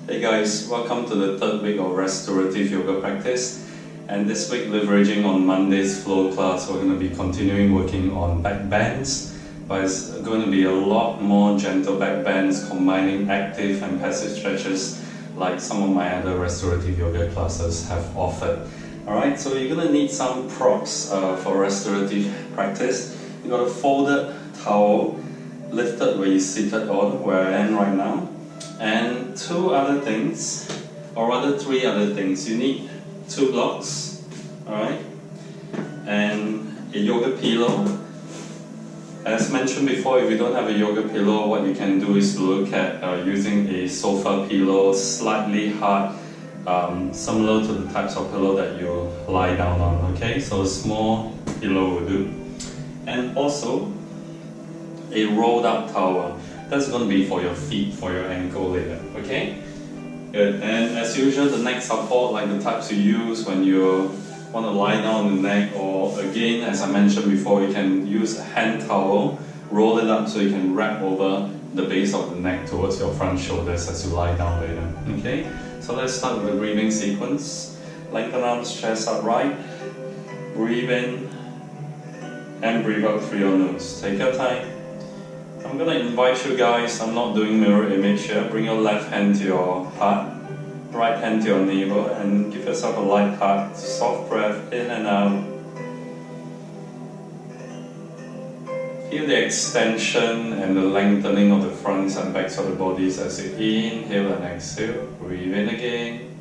Hey guys, welcome to the third week of restorative yoga practice. And this week, leveraging on Monday's flow class, we're going to be continuing working on back bends, but it's going to be a lot more gentle back bends, combining active and passive stretches like some of my other restorative yoga classes have offered. Alright, so you're going to need some props for restorative practice. You got a folded towel lifted where you're seated on, where I am right now. And two other things, or rather three other things. You need two blocks, alright, and a yoga pillow. As mentioned before, if you don't have a yoga pillow, what you can do is look at using a sofa pillow, slightly hard, similar to the types of pillow that you lie down on, okay? So a small pillow will do. And also, a rolled up towel. That's going to be for your feet, for your ankle later, okay? Good. And as usual, the neck support, like the types you use when you want to lie down on the neck, or again, as I mentioned before, you can use a hand towel, roll it up so you can wrap over the base of the neck towards your front shoulders as you lie down later, okay? So let's start with the breathing sequence. Lengthen arms, chest upright. Breathe in and breathe out through your nose. Take your time. I'm going to invite you guys, I'm not doing mirror image here, bring your left hand to your heart, right hand to your navel, and give yourself a light heart, soft breath in and out. Feel the extension and the lengthening of the fronts and backs of the bodies as you inhale and exhale. Breathe in again.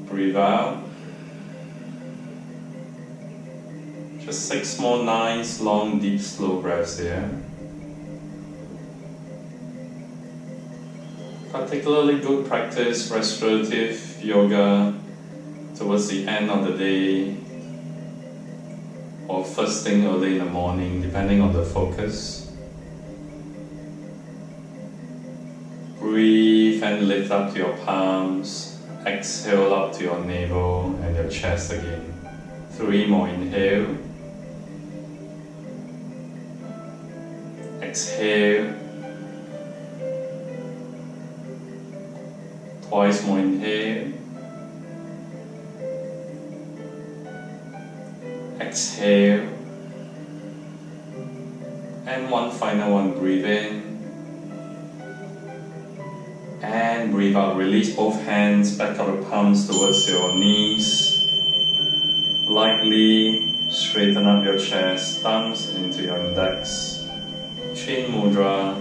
Breathe out. Just 6 more nice, long, deep, slow breaths here. Particularly good practice, restorative yoga towards the end of the day or first thing early in the morning, depending on the focus. Breathe and lift up to your palms. Exhale up to your navel and your chest again. 3 more, inhale. Exhale. Twice more, inhale. Exhale. And one final one, breathe in. And breathe out, release both hands, back of the palms towards your knees. Lightly straighten up your chest, thumbs into your index. Chin mudra.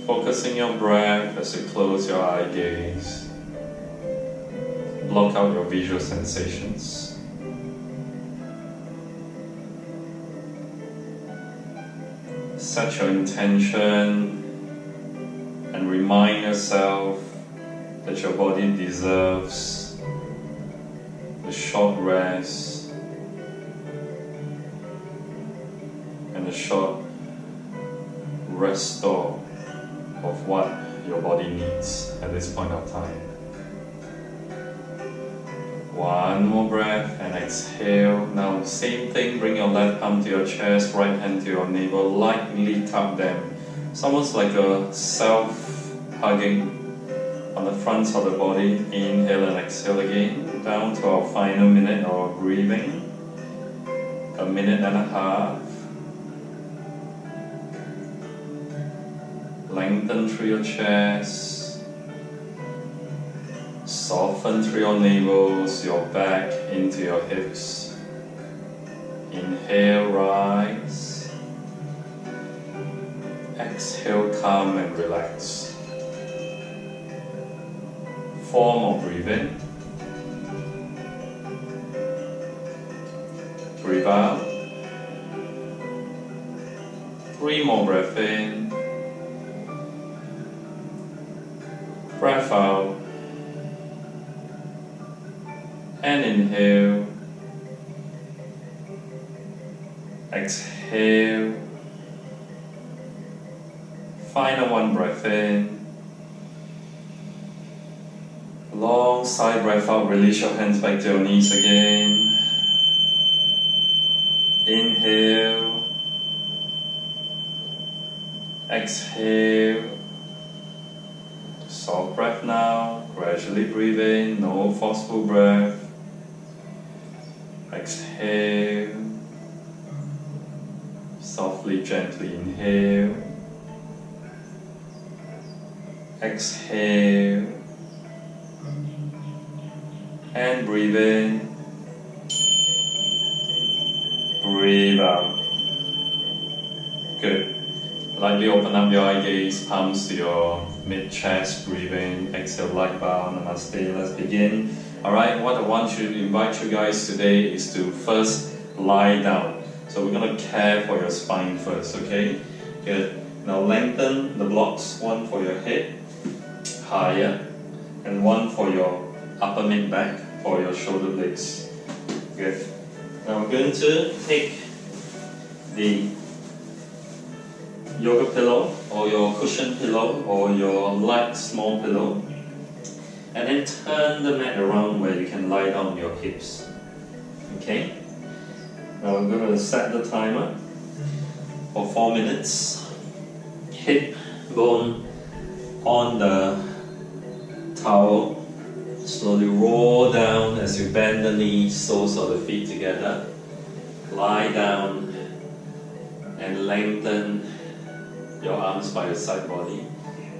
Focusing your breath as you close your eye gaze. Block out your visual sensations. Set your intention and remind yourself that your body deserves a short rest and a short restore of what your body needs at this point of time. One more breath and exhale. Now same thing, bring your left arm to your chest, right hand to your navel, lightly tap them. It's almost like a self-hugging on the fronts of the body. Inhale and exhale again. Down to our final minute of breathing. 1.5 minutes. Lengthen through your chest. Soften through your navels, your back into your hips. Inhale, rise. Exhale, calm and relax. 4 more, breathe in. Breathe out. 3 more, breath in. Breath out. And inhale. Exhale. Final one, breath in. Long side breath out, release your hands back to your knees again. Inhale. Exhale. Soft breath now. Gradually breathe in, no forceful breath. Exhale. Softly, gently inhale. Exhale. And breathe in. Breathe out. Good. Lightly open up your eye gaze, palms to your mid-chest, breathe in, exhale, light bow, namaste, let's begin. Alright, what I want to invite you guys today is to first lie down. So we're going to care for your spine first, okay? Good. Now lengthen the blocks, one for your head, higher, and one for your upper mid-back, for your shoulder blades. Good. Now we're going to take the yoga pillow or your cushion pillow or your light small pillow and then turn the mat around where you can lie down your hips. Okay? Now we're going to set the timer for 4 minutes. Hip bone on the towel. Slowly roll down as you bend the knees, soles of the feet together. Lie down and lengthen your arms by your side body.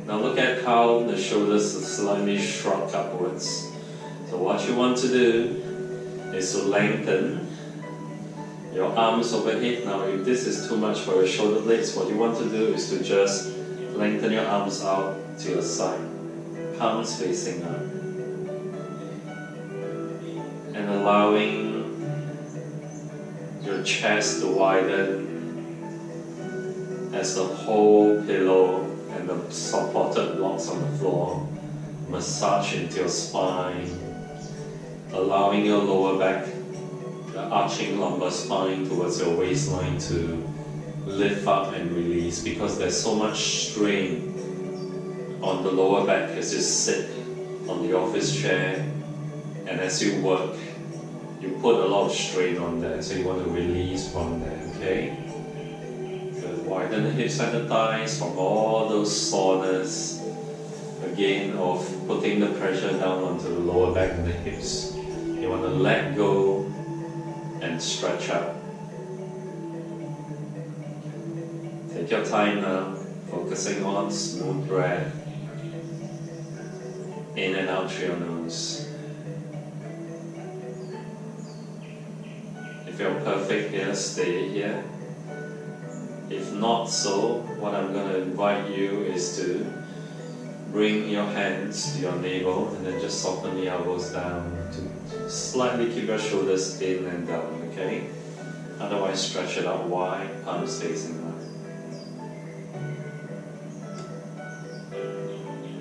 Now look at how the shoulders are slightly shrugged upwards. So what you want to do is to lengthen your arms overhead. Now if this is too much for your shoulder blades, what you want to do is to just lengthen your arms out to your side, palms facing up, and allowing your chest to widen as the whole pillow and the supported blocks on the floor massage into your spine, allowing your lower back, the arching lumbar spine towards your waistline to lift up and release, because there's so much strain on the lower back as you sit on the office chair, and as you work you put a lot of strain on there, so you want to release from there, okay? Good. Widen the hips and the thighs from all those soreness, again, of putting the pressure down onto the lower back and the hips. You want to let go and stretch out. Take your time now, focusing on smooth breath, in and out through your nose. If you're perfect here, stay here. If not so, what I'm going to invite you is to bring your hands to your navel and then just soften the elbows down to slightly keep your shoulders in and down, okay? Otherwise stretch it out wide, palms facing up.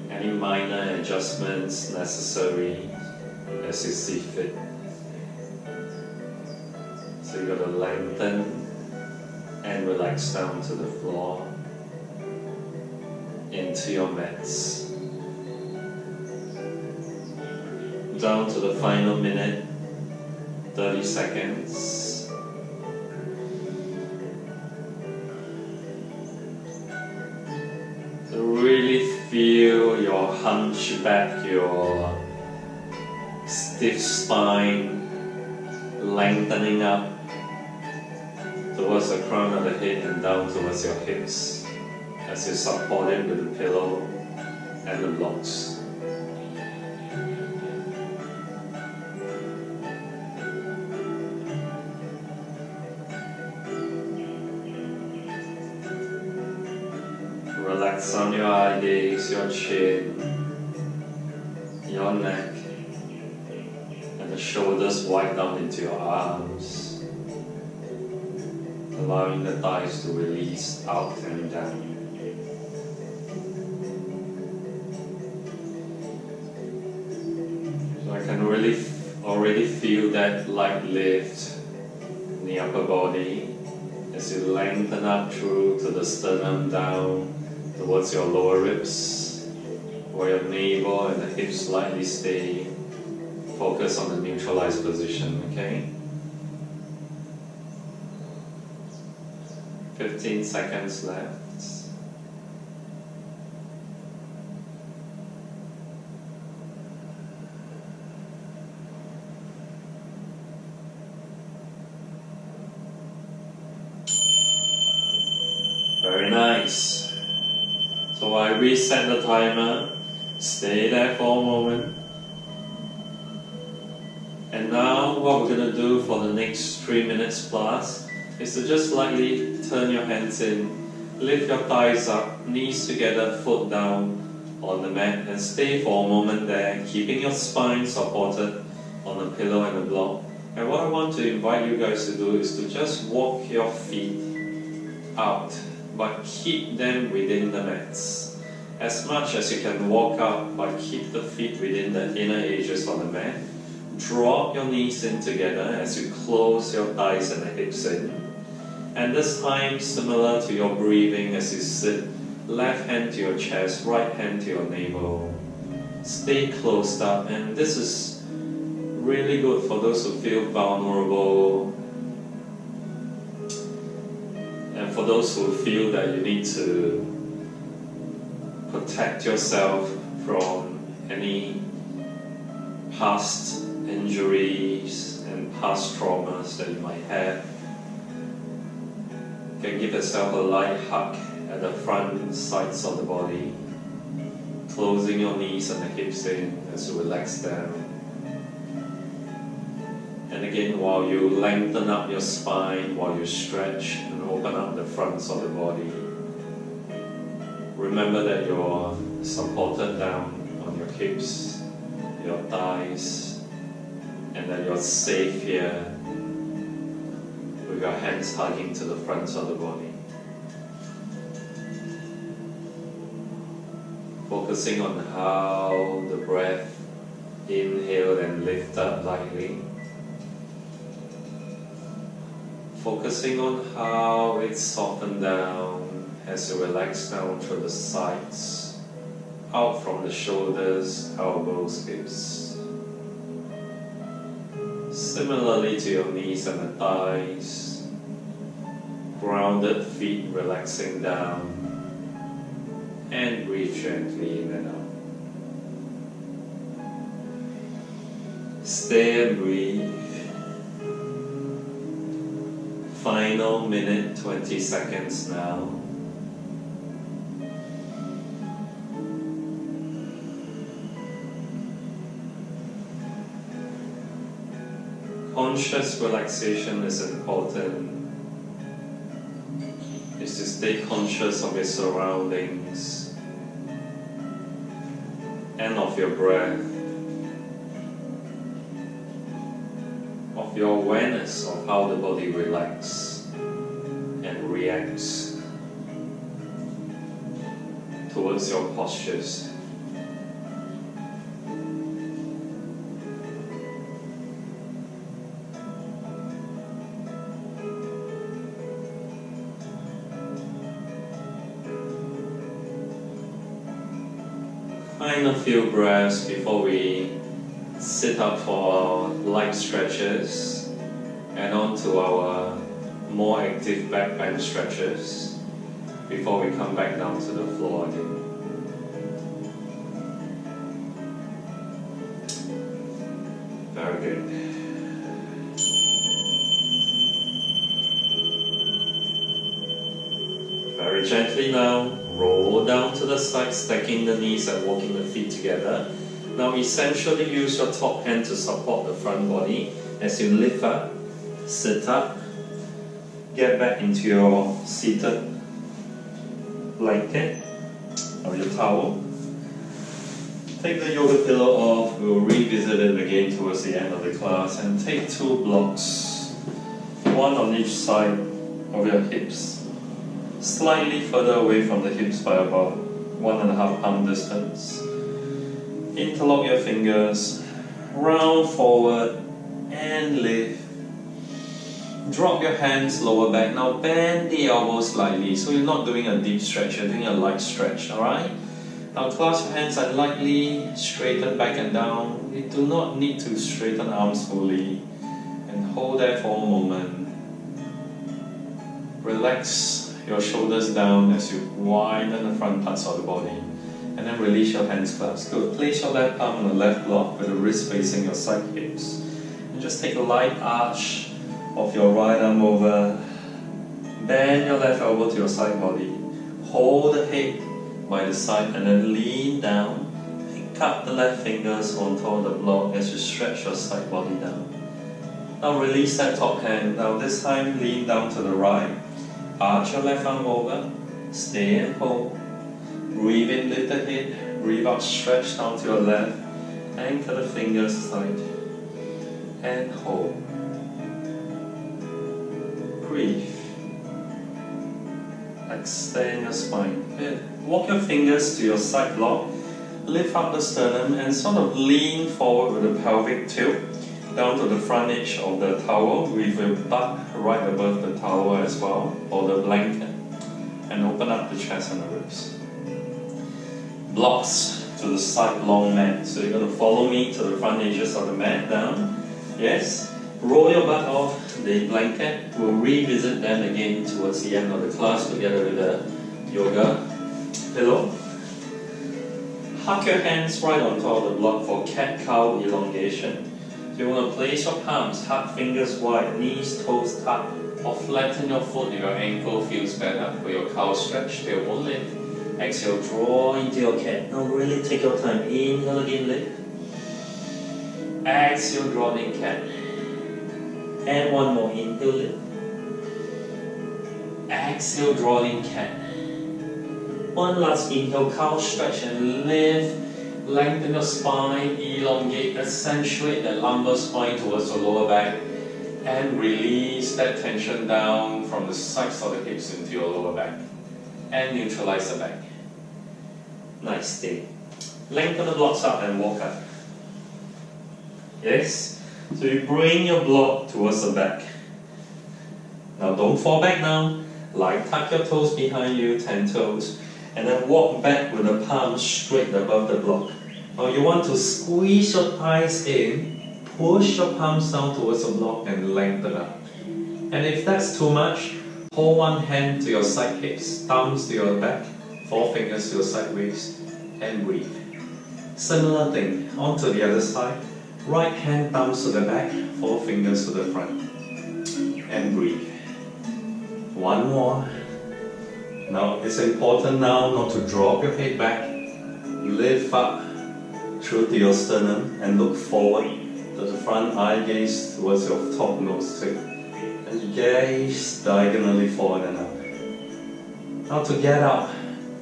Any minor adjustments necessary as you see fit. So you've got to lengthen and relax down to the floor, into your mats. Down to the final minute, 30 seconds. So really feel your hunchback, your stiff spine lengthening up towards the crown of the head and down towards your hips as you support it with the pillow and the blocks. Relax on your eye gaze, your chin, your neck, and the shoulders wide down into your arms, allowing the thighs to release out and down. So I can really already feel that light lift in the upper body as you lengthen up through to the sternum, down towards your lower ribs, where your navel and the hips slightly stay. Focus on the neutralized position, okay? 15 seconds left. Nice. So I reset the timer, stay there for a moment. And now what we're going to do for the next 3 minutes plus is to just lightly turn your hands in, lift your thighs up, knees together, foot down on the mat, and stay for a moment there, keeping your spine supported on the pillow and the block. And what I want to invite you guys to do is to just walk your feet out, but keep them within the mats. As much as you can walk out, but keep the feet within the inner edges of the mat. Drop your knees in together as you close your thighs and the hips in. And this time, similar to your breathing as you sit, left hand to your chest, right hand to your navel. Stay closed up, and this is really good for those who feel vulnerable and for those who feel that you need to protect yourself from any past injuries and past traumas that you might have. You can give yourself a light hug at the front sides of the body, closing your knees and the hips in as you relax down. And again, while you lengthen up your spine, while you stretch and open up the fronts of the body, remember that you're supported down on your hips, your thighs, and that you're safe here with your hands hugging to the fronts of the body. Focusing on how the breath inhale and lift up lightly. Focusing on how it softens down as you relax down through the sides, out from the shoulders, elbows, hips. Similarly to your knees and the thighs, grounded feet relaxing down, and breathe gently in and out. Stay and breathe. Final minute, 20 seconds now. Conscious relaxation is important. Is to stay conscious of your surroundings and of your breath, of your awareness of how the body relaxes and reacts towards your postures. Final few breaths before we sit up for our light stretches and on to our more active back bend stretches before we come back down to the floor again. Very good. Very gently now, roll down to the side, stacking the knees and walking the feet together. Now essentially use your top hand to support the front body as you lift up, sit up, get back into your seated blanket or your towel. Take the yoga pillow off, we'll revisit it again towards the end of the class, and take 2 blocks, one on each side of your hips, slightly further away from the hips by about 1.5 palm distance. Interlock your fingers, round forward and lift. Drop your hands lower back. Now bend the elbows slightly, so you're not doing a deep stretch, you're doing a light stretch, alright? Now clasp your hands and lightly straighten back and down. You do not need to straighten arms fully. And hold there for a moment. Relax your shoulders down as you widen the front parts of the body. And then release your hands clasped. Good. Place your left palm on the left block with the wrist facing your side hips. And just take a light arch of your right arm over. Bend your left elbow to your side body. hold the head by the side and then lean down. Pick up the left fingers on top of the block as you stretch your side body down. Now release that top hand. Now this time lean down to the right. Arch your left arm over. Stay and hold. Breathe in, lift the head. Breathe out, stretch down to your left. Anchor the fingers tight. And hold. Breathe. Extend your spine. Good. Walk your fingers to your side block. Lift up the sternum and sort of lean forward with the pelvic tilt down to the front edge of the towel with your butt right above the towel as well, or the blanket, and open up the chest and the ribs. Blocks to the side long mat. So you're going to follow me to the front edges of the mat down. Yes. Roll your butt off the blanket. We'll revisit them again towards the end of the class together with the yoga pillow. Hug your hands right on top of the block for cat-cow elongation. So you want to place your palms, hug fingers wide, knees, toes tucked, or flatten your foot if your ankle feels better for your cow stretch. Tail won't lift. Exhale, draw into your cat. Now really take your time. Inhale again, lift. Exhale, draw in cat. And one more, inhale, lift. Exhale, draw in cat. One last inhale, cow stretch and lift. Lengthen your spine, elongate, accentuate that lumbar spine towards the lower back. And release that tension down from the sides of the hips into your lower back. And neutralize the back. Nice thing. Lengthen the blocks up and walk up. Yes? So you bring your block towards the back. Now don't fall back now. Like tuck your toes behind you, 10 toes. And then walk back with the palms straight above the block. Now you want to squeeze your thighs in, push your palms down towards the block and lengthen up. And if that's too much, hold one hand to your side hips, thumbs to your back, 4 fingers to your side waist, and breathe. Similar thing, onto the other side. Right hand, thumbs to the back, 4 fingers to the front. And breathe. One more. Now it's important now not to drop your head back. Lift up through to your sternum and look forward to the front, eye gaze towards your top nose tip. And you gaze diagonally forward and up. Now to get up,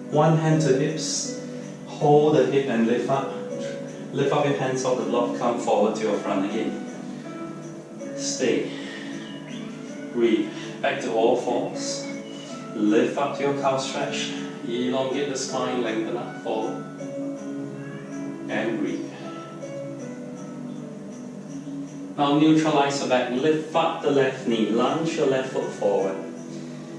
one hand to hips, hold the hip and lift up. Lift up your hands off the block, come forward to your front again. Stay. Breathe. Back to all fours. Lift up to your cow stretch. Elongate the spine, lengthen up, forward. And breathe. Now neutralize the back. Lift up the left knee. Lunge your left foot forward.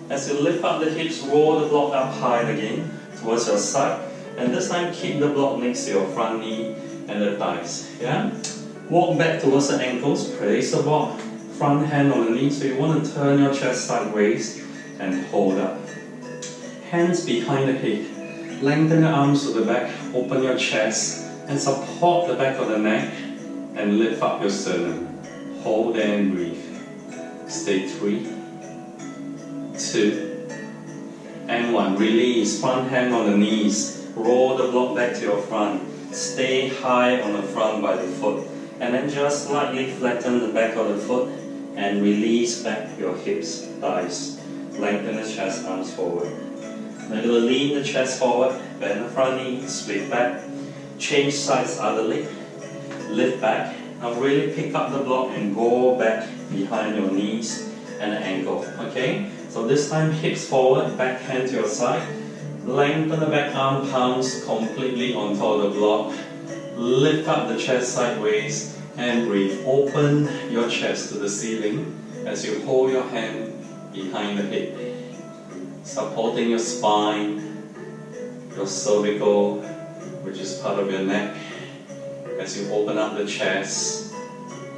As you lift up the hips, roll the block up high again towards your side. And this time keep the block next to your front knee and the thighs. Yeah? Walk back towards the ankles. Place the block. Front hand on the knee. So you want to turn your chest sideways and hold up. Hands behind the head. Lengthen your arms to the back. Open your chest and support the back of the neck and lift up your sternum. Hold and breathe. Stay 3, 2, and 1. Release. Front hand on the knees. Roll the block back to your front. Stay high on the front by the foot. And then just slightly flatten the back of the foot and release back your hips, thighs. Lengthen the chest, arms forward. Now you're going to lean the chest forward, bend the front knee, split back. Change sides other leg. Lift back. Now really pick up the block and go back behind your knees and the ankle. Okay? So this time hips forward, back hand to your side. Lengthen the back arm, palms completely on top of the block. Lift up the chest sideways and breathe. Open your chest to the ceiling as you hold your hand behind the hip. Supporting your spine, your cervical, which is part of your neck. As you open up the chest,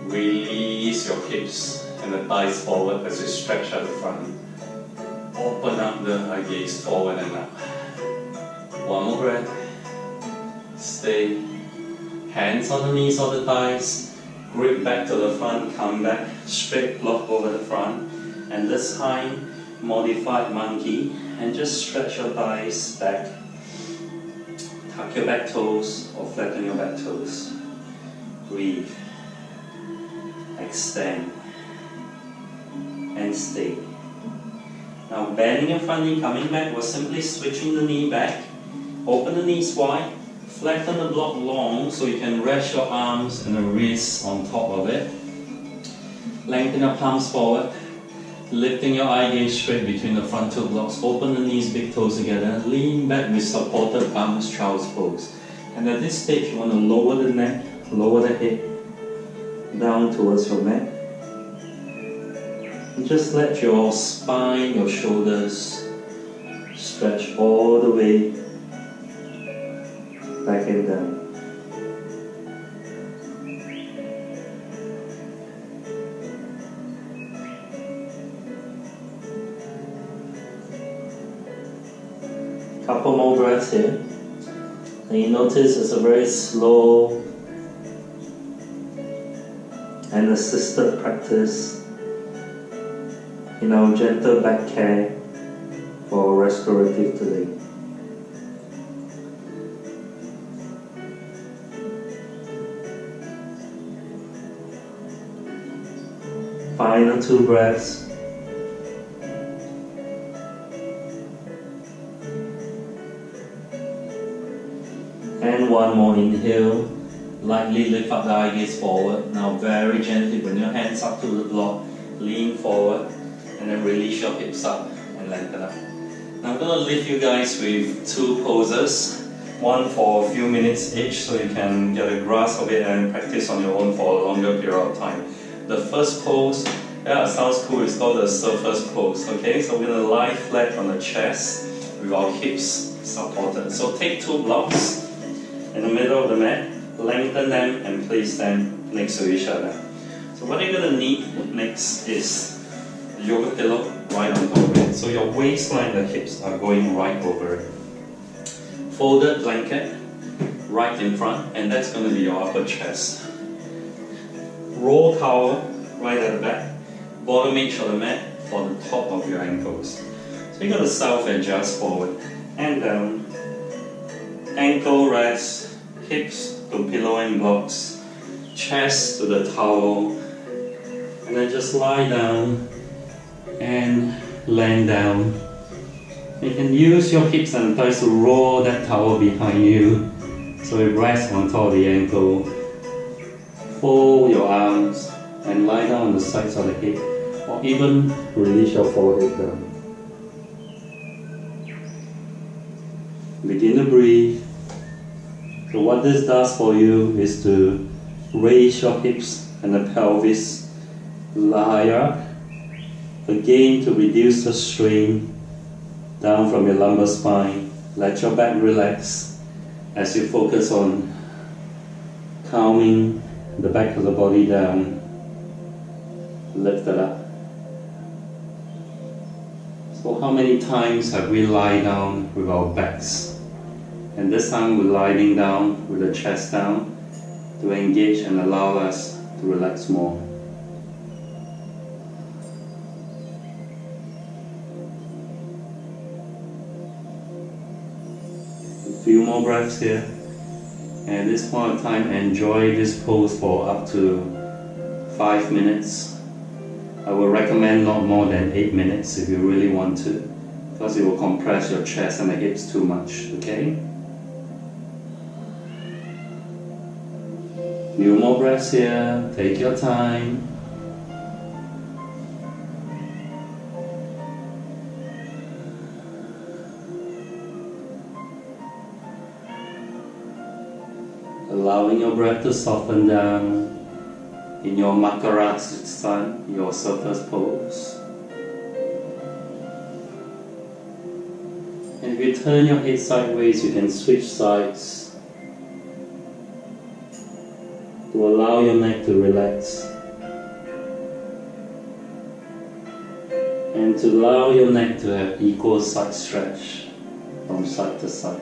release your hips and the thighs forward as you stretch at the front. Open up the eye gaze forward and up. One more breath. Stay. Hands on the knees or the thighs. Grip back to the front, come back, straight block over the front. And this time, modified monkey, and just stretch your thighs back. Tuck your back toes or flatten your back toes. Breathe. Extend. And stay. Now bending your front knee, coming back, we're simply switching the knee back. Open the knees wide. Flatten the block long so you can rest your arms and the wrists on top of it. Lengthen your palms forward. Lifting your eye gaze straight between the front two blocks. Open the knees, big toes together. Lean back with supported palms, child's pose. And at this stage, you want to lower the neck, lower the head down towards your mat. And just let your spine, your shoulders stretch all the way back and down. Couple more breaths here. And you notice it's a very slow and assisted practice in our gentle back care for restorative today. Final 2 breaths. And one more inhale. Lightly lift up the eye gaze forward. Now very gently bring your hands up to the block. Lean forward. And then release your hips up and lengthen up. Now I'm going to leave you guys with 2 poses. One for a few minutes each so you can get a grasp of it and practice on your own for a longer period of time. The first pose, yeah, sounds cool, it's called the surface pose. Okay, so we're going to lie flat on the chest with our hips supported. So take 2 blocks in the middle of the mat, lengthen them and place them next to each other. So what you're going to need next is the yoga pillow right on top of it. So your waistline, the hips are going right over it. Folded blanket right in front, and that's going to be your upper chest. Roll towel right at the back, bottom edge of the mat for the top of your ankles. So you're going to self-adjust forward and down. Ankle rest, hips to pillow and blocks, chest to the towel, and then just lie down and land down. You can use your hips and thighs to roll that towel behind you so it rests on top of the ankle. Fold your arms and lie down on the sides of the hip, or even release your forehead down. Begin to breathe. So what this does for you is to raise your hips and the pelvis higher, again to reduce the strain down from your lumbar spine. Let your back relax as you focus on calming the back of the body down. Lift it up. So how many times have we lie down with our backs? And this time we're lying down with the chest down to engage and allow us to relax more. A few more breaths here. And at this point of time, enjoy this pose for up to 5 minutes. I will recommend not more than 8 minutes if you really want to, because it will compress your chest and the hips too much, okay? Few more breaths here, take your time. Allowing your breath to soften down in your Makarasana, your surface pose. And if you turn your head sideways, you can switch sides to allow your neck to relax and to allow your neck to have equal side stretch from side to side.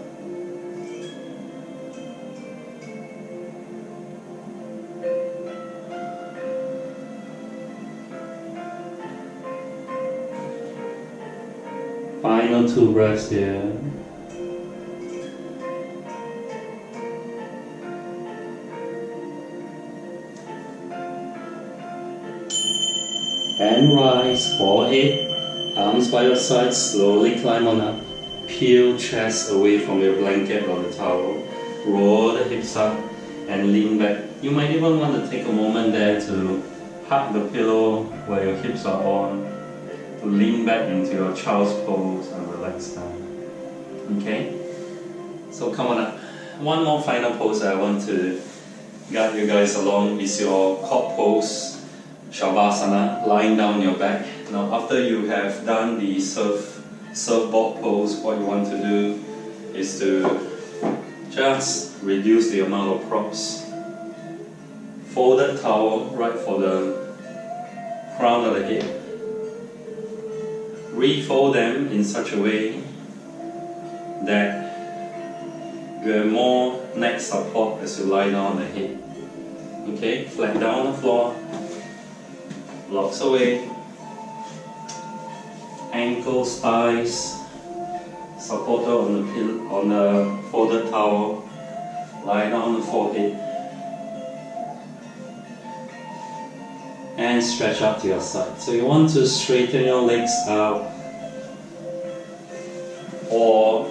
Final 2 breaths here. And rise, forehead, arms by your side, slowly climb on up. Peel chest away from your blanket or the towel. Roll the hips up and lean back. You might even want to take a moment there to hug the pillow where your hips are on. To lean back into your child's pose and relax down. Okay? So come on up. One more final pose I want to guide you guys along is your cot pose, Shavasana, lying down your back. Now after you have done the surfboard pose, what you want to do is to just reduce the amount of props. Folded towel right for the crown of the head. Refold them in such a way that you have more neck support as you lie down on the head. Okay, flat down on the floor, blocks away, ankles, thighs, supported on the folded towel, lie down on the forehead, and stretch out to your side. So you want to straighten your legs out, or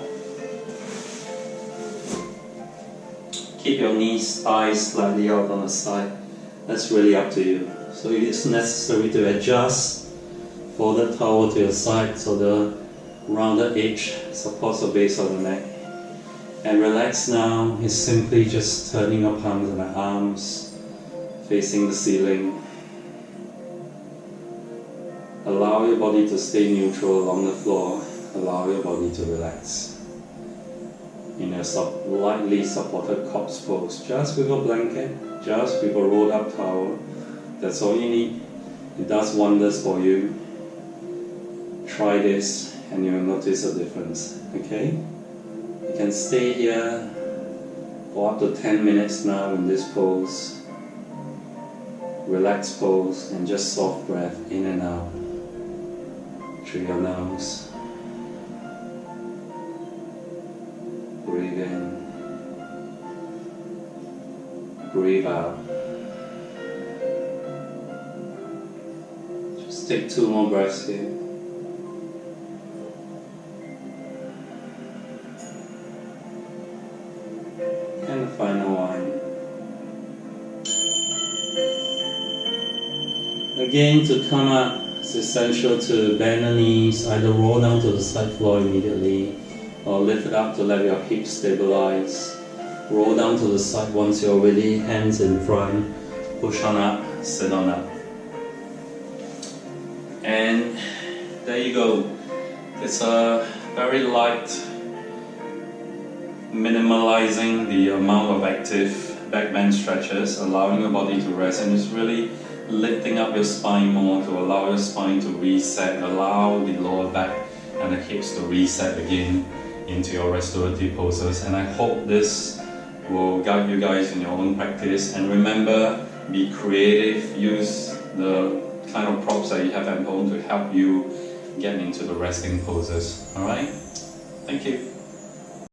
keep your knees, thighs slightly out on the side. That's really up to you. So it's necessary to adjust folded towel to your side so the rounded edge supports the base of the neck. And relax now is simply just turning your palms and the arms facing the ceiling. Allow your body to stay neutral along the floor. Allow your body to relax. In a lightly supported corpse pose, just with a blanket, just with a rolled up towel. That's all you need. It does wonders for you. Try this and you'll notice a difference. Okay? You can stay here for up to 10 minutes now in this pose. Relaxed pose and just soft breath in and out through your nose. Breathe in, breathe out. Just take 2 more breaths here. And the final one. Again, to come up, it's essential to bend the knees, either roll down to the side floor immediately, or lift it up to let your hips stabilize. Roll down to the side once you're ready, hands in front, push on up, sit on up. And there you go. It's a very light, minimalizing the amount of active back bend stretches, allowing your body to rest, and it's really lifting up your spine more to allow your spine to reset, allow the lower back and the hips to reset again into your restorative poses. And I hope this will guide you guys in your own practice. And remember, be creative, use the kind of props that you have at home to help you get into the resting poses. Alright? Thank you.